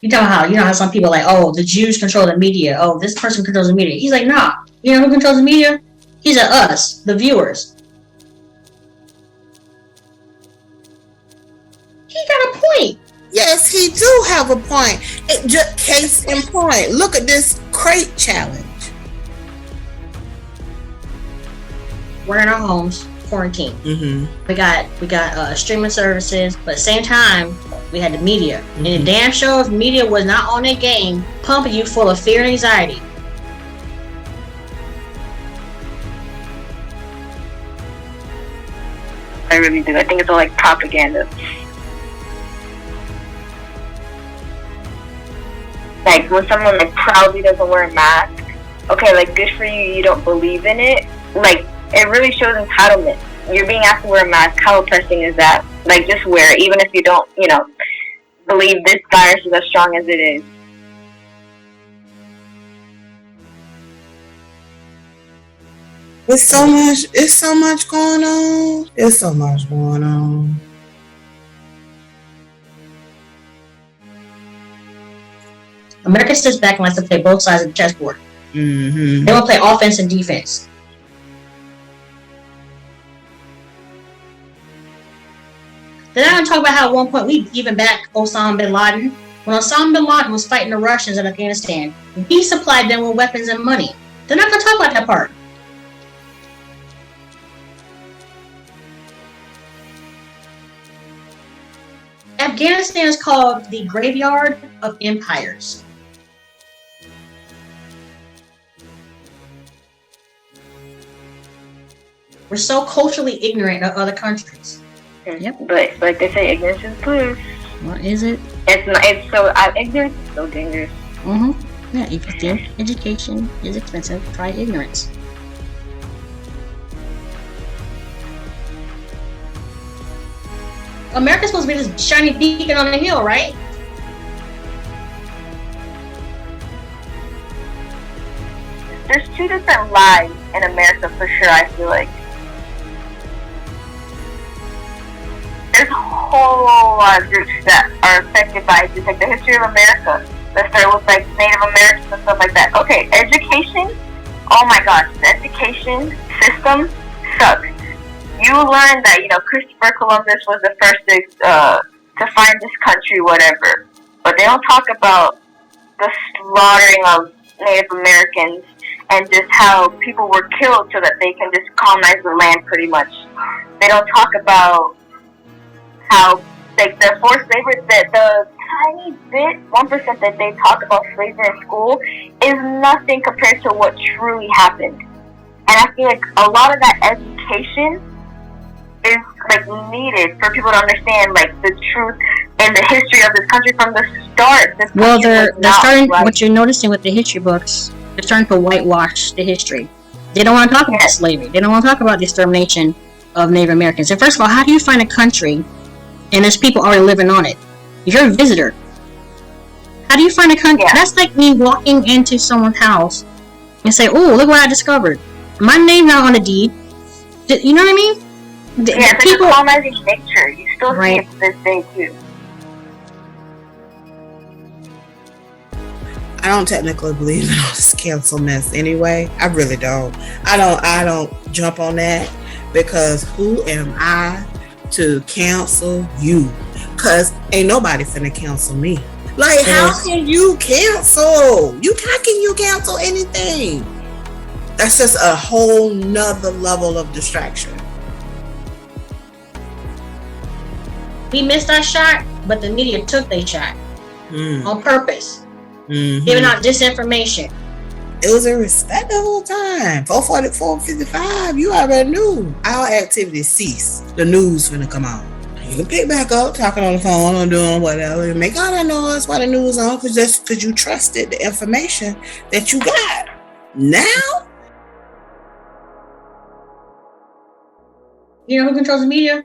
You know how some people are like, oh, the Jews control the media. Oh, this person controls the media. He's like, nah. You know who controls the media? He's us, the viewers. He got a point. Yes, he do have a point. It just case in point. Look at this crate challenge. We're in our homes, quarantine. Mm-hmm. We got streaming services, but at the same time, we had the media. Mm-hmm. And the damn shows, media was not on their game, pumping you full of fear and anxiety. I really do. I think it's all like propaganda. Like when someone like proudly doesn't wear a mask, okay, like good for you, you don't believe in it. Like it really shows entitlement. You're being asked to wear a mask. How oppressing is that? Like just wear it, even if you don't, believe this virus is as strong as it is. It's so much going on. There's so much going on. America sits back and likes to play both sides of the chessboard. Mm-hmm. They want to play offense and defense. Then I'm going to talk about how at one point we even backed Osama bin Laden. When Osama bin Laden was fighting the Russians in Afghanistan, he supplied them with weapons and money. They're not going to talk about that part. Afghanistan is called the graveyard of empires. We're so culturally ignorant of other countries. Yep. But like they say, ignorance is bliss. What is it? It's so ignorance is so dangerous. Mm-hmm. Yeah, if you think education is expensive, try ignorance. America's supposed to be this shiny beacon on the hill, right? There's two different lives in America for sure, I feel like. There's a whole lot of groups that are affected by just like the history of America. Let's start with like Native Americans and stuff like that. Okay, education. Oh my gosh, the education system sucks. You learn that Christopher Columbus was the first to find this country, whatever. But they don't talk about the slaughtering of Native Americans and just how people were killed so that they can just colonize the land, pretty much. They don't talk about how like the forced slavery, the tiny bit 1% that they talk about slavery in school is nothing compared to what truly happened. And I feel like a lot of that education is like needed for people to understand like the truth and the history of this country from the start. Well, they're starting. What you're noticing with the history books, they're starting to whitewash the history. They don't want to talk about slavery. They don't want to talk about the extermination of Native Americans. And first of all, how do you find a country and there's people already living on it? You're a visitor. How do you find a country? Yeah. That's like me walking into someone's house and say, "Oh, look what I discovered. My name's not on the deed." You know what I mean? It's people like colonizing nature. You still see it to this day too. I don't technically believe in all this cancel mess anyway. I really don't. I don't jump on that because who am I to cancel you? Cause ain't nobody finna cancel me. Like how can you cancel? How can you cancel anything? That's just a whole nother level of distraction. We missed our shot, but the media took their shot on purpose, giving out disinformation. It was a respectable time. 4:55, you already knew our activities ceased. The news finna come on. You can pick back up, talking on the phone or doing whatever, and make all that noise while the news on, because you trusted the information that you got. Now, you know who controls the media?